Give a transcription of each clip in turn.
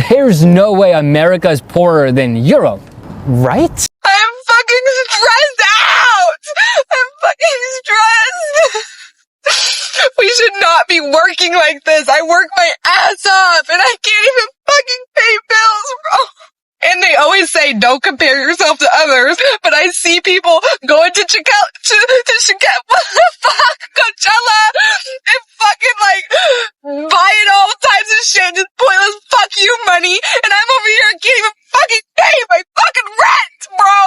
There's no way America is poorer than Europe, right? I'm fucking stressed out! I'm fucking stressed! We should not be working like this. I work my ass off and I can't even fucking pay bills, bro. And they always say, don't compare yourself to others, but I see people going to Coachella and fucking like buying all types of shit, just pointless fuck you money, and I'm over here and can't even fucking pay my fucking rent, bro!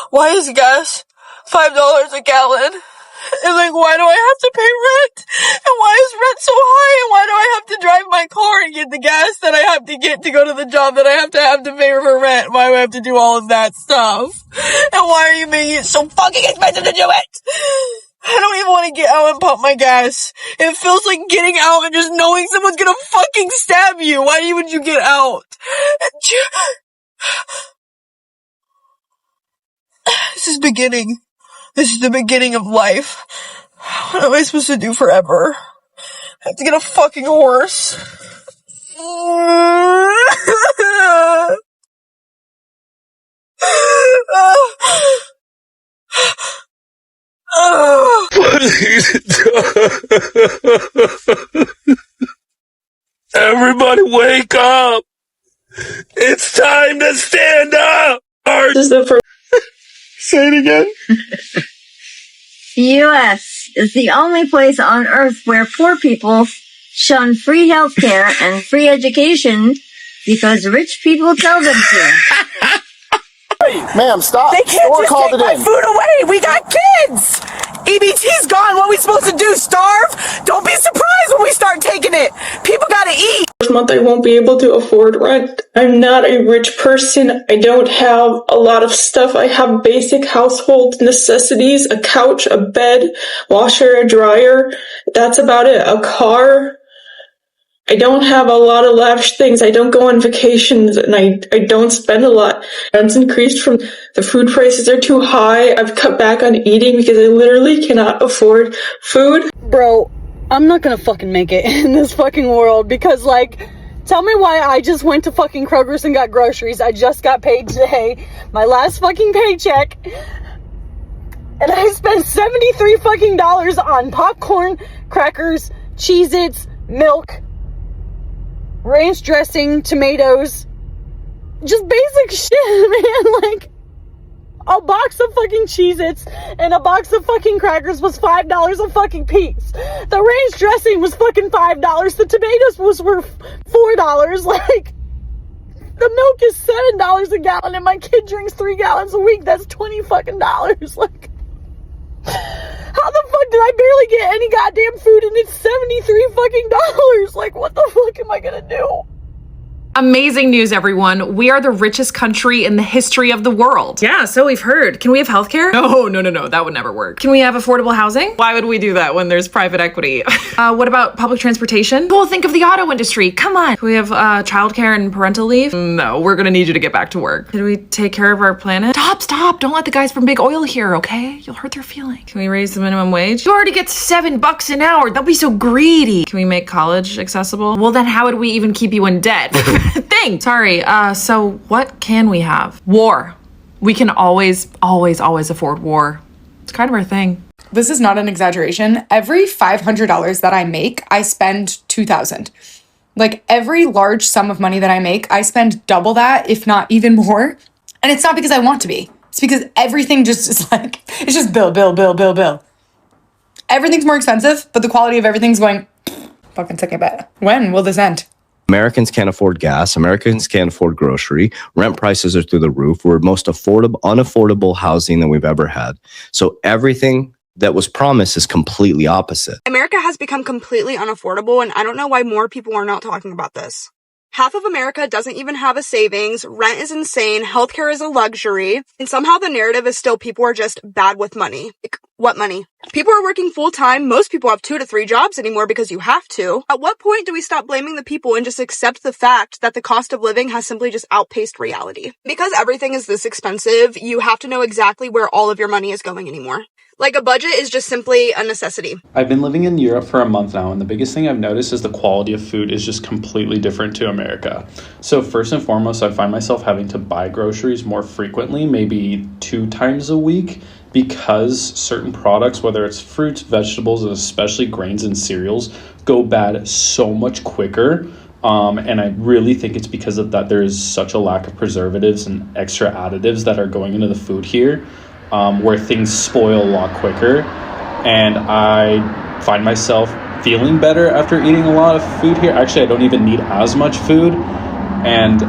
Why is gas $5 a gallon? And like, why do I have to pay rent? And why is rent so high? And why do I have to drive my car and get the gas that I have to get to go to the job that I have to pay for rent? Why do I have to do all of that stuff? And why are you making it so fucking expensive to do it? I don't even want to get out and pump my gas. It feels like getting out and just knowing someone's gonna fucking stab you. Why would you get out? This is beginning. This is the beginning of life. What am I supposed to do forever? I have to get a fucking horse. Everybody wake up! It's time to stand up! This is the first. Say it again. The U.S. is the only place on earth where poor people shun free healthcare and free education because rich people tell them to. Hey, ma'am, stop. They can't just take my food away. We got kids. EBT's gone. What are we supposed to do? Starve? Don't be surprised when we start taking it. People gotta eat. First month I won't be able to afford rent. I'm not a rich person. I don't have a lot of stuff. I have basic household necessities, a couch, a bed, washer, a dryer. That's about it. A car. I don't have a lot of lavish things. I don't go on vacations and I don't spend a lot. Rent's increased from the food prices are too high. I've cut back on eating because I literally cannot afford food. Bro, I'm not gonna fucking make it in this fucking world because, like, tell me why I just went to fucking Kroger's and got groceries. I just got paid today. My last fucking paycheck. And I spent $73 fucking on popcorn, crackers, Cheez-Its, milk, ranch dressing, tomatoes, just basic shit, man. Like, a box of fucking Cheez-Its and a box of fucking crackers was $5 a fucking piece. The ranch dressing was fucking $5. The tomatoes were $4. Like, the milk is $7 a gallon and my kid drinks 3 gallons a week. That's $20 fucking dollars. Like, how the fuck did I barely get any goddamn food and it's $73 fucking dollars? Like, what the fuck am I gonna do? Amazing news, everyone. We are the richest country in the history of the world. Yeah, so we've heard. Can we have healthcare? No. That would never work. Can we have affordable housing? Why would we do that when there's private equity? What about public transportation? Well, think of the auto industry. Come on. Can we have childcare and parental leave? No, we're gonna need you to get back to work. Can we take care of our planet? Stop. Don't let the guys from Big Oil hear, okay? You'll hurt their feelings. Can we raise the minimum wage? You already get $7 an hour. Don't be so greedy. Can we make college accessible? Well, then how would we even keep you in debt? Thing. Sorry, so what can we have? War. We can always afford war. It's kind of our thing. This is not an exaggeration. Every $500 that I make, I spend $2,000. Like, every large sum of money that I make, I spend double that, if not even more. And it's not because I want to be. It's because everything just is like, it's just bill. Everything's more expensive, but the quality of everything's going, fucking take a bet. When will this end? Americans can't afford gas. Americans can't afford grocery. Rent prices are through the roof. We're most unaffordable housing than we've ever had. So everything that was promised is completely opposite. America has become completely unaffordable, and I don't know why more people are not talking about this. Half of America doesn't even have a savings, rent is insane, healthcare is a luxury, and somehow the narrative is still people are just bad with money. What money? People are working full-time. Most people have 2 to 3 jobs anymore because you have to. At what point do we stop blaming the people and just accept the fact that the cost of living has simply just outpaced reality? Because everything is this expensive, you have to know exactly where all of your money is going anymore. Like, a budget is just simply a necessity. I've been living in Europe for a month now, and the biggest thing I've noticed is the quality of food is just completely different to America. So first and foremost, I find myself having to buy groceries more frequently, maybe 2 times a week, because certain products, whether it's fruits, vegetables, and especially grains and cereals, go bad so much quicker. And I really think it's because of that there is such a lack of preservatives and extra additives that are going into the food here, where things spoil a lot quicker. And I find myself feeling better after eating a lot of food here. Actually, I don't even need as much food. And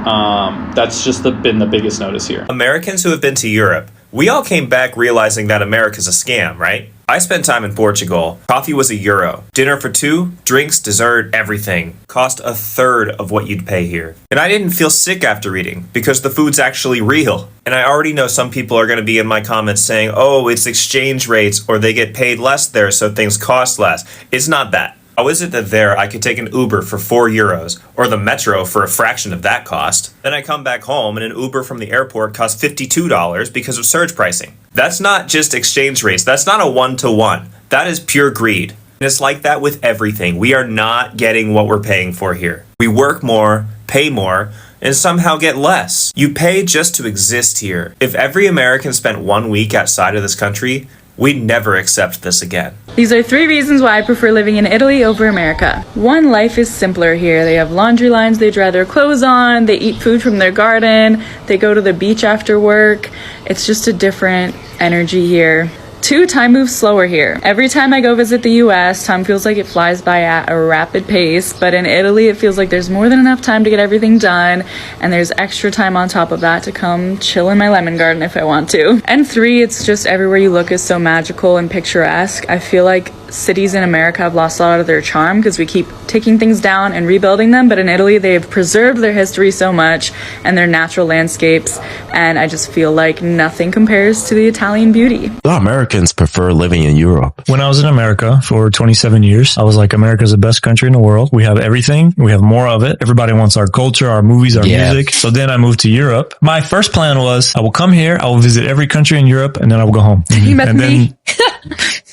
that's just been the biggest notice here. Americans who have been to Europe, we all came back realizing that America's a scam, right? I spent time in Portugal. Coffee was €1. Dinner for 2, drinks, dessert, everything cost 1/3 of what you'd pay here. And I didn't feel sick after eating because the food's actually real. And I already know some people are going to be in my comments saying, oh, it's exchange rates or they get paid less there so things cost less. It's not that. How is it that there I could take an Uber for €4 or the metro for a fraction of that cost? Then I come back home and an Uber from the airport costs $52 because of surge pricing. That's not just exchange rates. That's not a one-to-one. That is pure greed. And it's like that with everything. We are not getting what we're paying for here. We work more, pay more, and somehow get less. You pay just to exist here. If every American spent 1 week outside of this country, we'd never accept this again. These are 3 reasons why I prefer living in Italy over America. 1, life is simpler here. They have laundry lines they dry their clothes on, they eat food from their garden, they go to the beach after work. It's just a different energy here. 2, time moves slower here. Every time I go visit the US, time feels like it flies by at a rapid pace, but in Italy it feels like there's more than enough time to get everything done, and there's extra time on top of that to come chill in my lemon garden if I want to. And 3, it's just everywhere you look is so magical and picturesque. I feel like cities in America have lost a lot of their charm because we keep taking things down and rebuilding them, but in Italy they've preserved their history so much and their natural landscapes, and I just feel like nothing compares to the Italian beauty. Americans prefer living in Europe. When I was in America for 27 years, I was like, America's the best country in the world. We have everything. We have more of it. Everybody wants our culture, our movies, our music. So then I moved to Europe. My first plan was I will come here, I will visit every country in Europe, and then I will go home. You met me.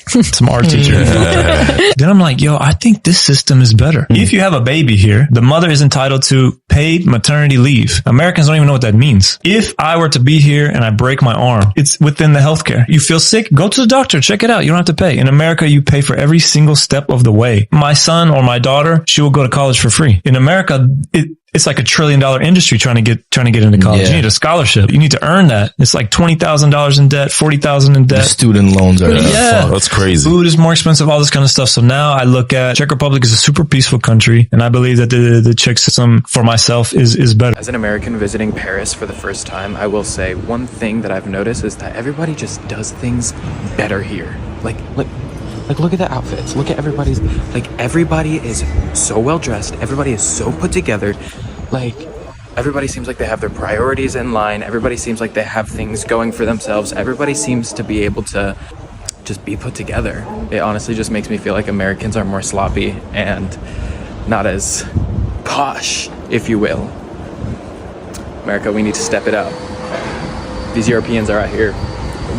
Some art teacher. Then I'm like, yo, I think this system is better. If you have a baby here, the mother is entitled to paid maternity leave. Americans don't even know what that means. If I were to be here and I break my arm, it's within the healthcare. You feel sick, go to the doctor, check it out. You don't have to pay. In America, you pay for every single step of the way. My son or my daughter, she will go to college for free. In America, it's like $1 trillion industry trying to get into college. Yeah. You need a scholarship. You need to earn that. It's like $20,000 in debt, $40,000 in debt. The student loans are fuck, that's crazy. Food is more expensive, all this kind of stuff. So now I look at Czech Republic is a super peaceful country, and I believe that the Czech system for myself is better. As an American visiting Paris for the first time, I will say one thing that I've noticed is that everybody just does things better here. Like look at the outfits. Look at everybody is so well dressed. Everybody is so put together. Like, everybody seems like they have their priorities in line. Everybody seems like they have things going for themselves. Everybody seems to be able to just be put together. It honestly just makes me feel like Americans are more sloppy and not as posh, if you will. America, we need to step it up. These Europeans are out here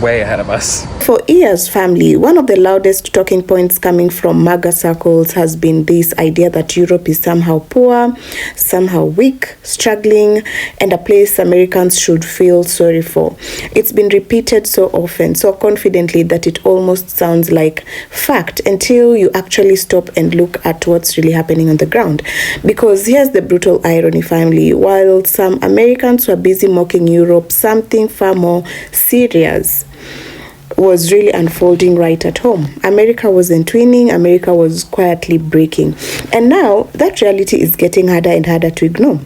way ahead of us. For years, family, one of the loudest talking points coming from MAGA circles has been this idea that Europe is somehow poor, somehow weak, struggling, and a place Americans should feel sorry for. It's been repeated so often, so confidently that it almost sounds like fact until you actually stop and look at what's really happening on the ground. Because here's the brutal irony, family. While some Americans were busy mocking Europe, something far more serious was really unfolding right at home. America wasn't winning, America was quietly breaking. And now that reality is getting harder and harder to ignore.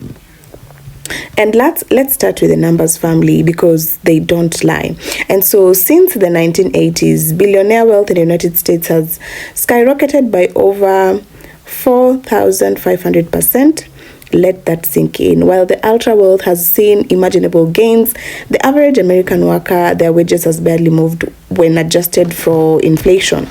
And let's start with the numbers, family, because they don't lie. And so since the 1980s, billionaire wealth in the United States has skyrocketed by over 4,500%. Let that sink in. While the ultra wealth has seen imaginable gains, the average American worker, their wages has barely moved when adjusted for inflation.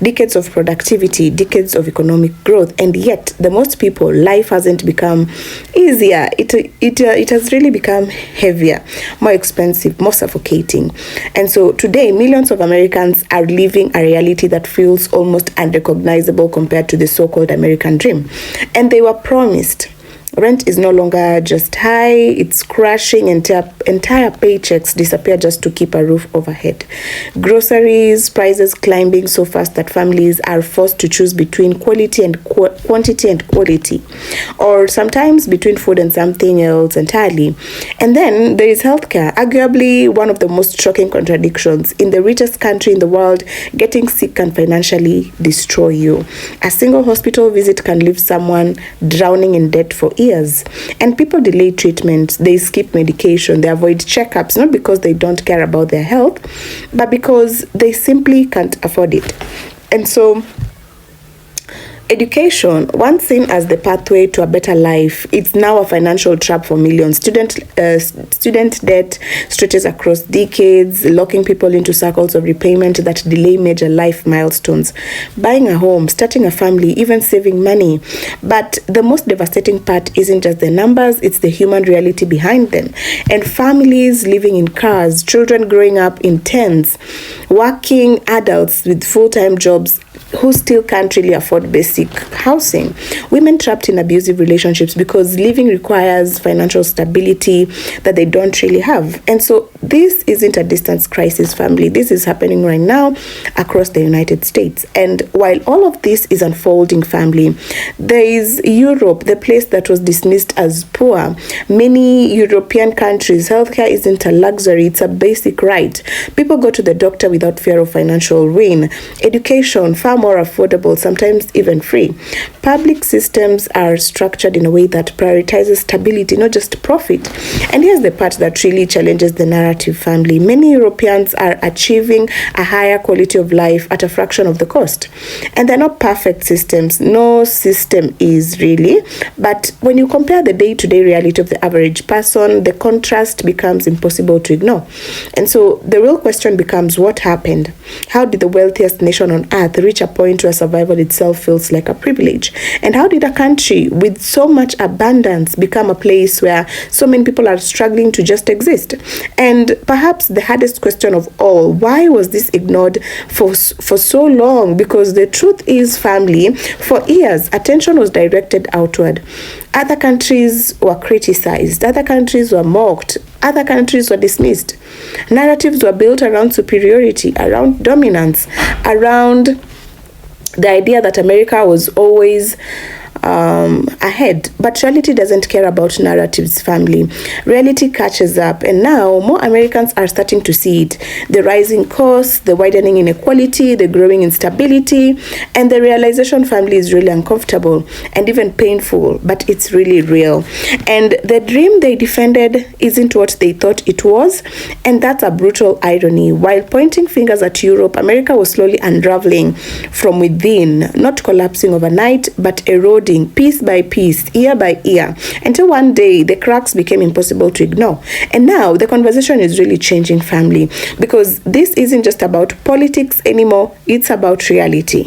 Decades of productivity, decades of economic growth, and yet the most people, life hasn't become easier. It has really become heavier, more expensive, more suffocating. And so today, millions of Americans are living a reality that feels almost unrecognizable compared to the so-called American dream. And they were promised. Rent is no longer just high, it's crashing. Entire paychecks disappear just to keep a roof overhead. Groceries prices climbing so fast that families are forced to choose between quantity and quality, or sometimes between food and something else entirely. And then there is healthcare, arguably one of the most shocking contradictions. In the richest country in the world, getting sick can financially destroy you. A single hospital visit can leave someone drowning in debt for years. And people delay treatment, they skip medication, they avoid checkups, not because they don't care about their health, but because they simply can't afford it. And so education, once seen as the pathway to a better life, it's now a financial trap for millions. Student debt stretches across decades, locking people into circles of repayment that delay major life milestones. Buying a home, starting a family, even saving money. But the most devastating part isn't just the numbers, it's the human reality behind them. And families living in cars, children growing up in tents, working adults with full-time jobs who still can't really afford basic housing, women trapped in abusive relationships because living requires financial stability that they don't really have. And so this isn't a distance crisis, family. This is happening right now across the United States. And while all of this is unfolding, family, there is Europe, the place that was dismissed as poor. Many European countries, healthcare isn't a luxury, it's a basic right. People go to the doctor without fear of financial ruin. Education, far more affordable, sometimes even free. Public systems are structured in a way that prioritizes stability, not just profit. And here's the part that really challenges the narrative, family. Many Europeans are achieving a higher quality of life at a fraction of the cost. And they're not perfect systems. No system is really. But when you compare the day-to-day reality of the average person, the contrast becomes impossible to ignore. And so the real question becomes, what happened? How did the wealthiest nation on earth reach a point where survival itself feels like a privilege? And how did a country with so much abundance become a place where so many people are struggling to just exist? And perhaps the hardest question of all, why was this ignored for so long? Because the truth is, family, for years, attention was directed outward. Other countries were criticized, other countries were mocked, other countries were dismissed. Narratives were built around superiority, around dominance, around the idea that America was always ahead. But reality doesn't care about narratives, family. Reality catches up, and now more Americans are starting to see it. The rising costs, the widening inequality, the growing instability, and the realization, family, is really uncomfortable and even painful, but it's really real. And the dream they defended isn't what they thought it was, and that's a brutal irony. While pointing fingers at Europe, America was slowly unraveling from within, not collapsing overnight, but eroding piece by piece, year by year, until one day the cracks became impossible to ignore. And now the conversation is really changing, family, because this isn't just about politics anymore, it's about reality.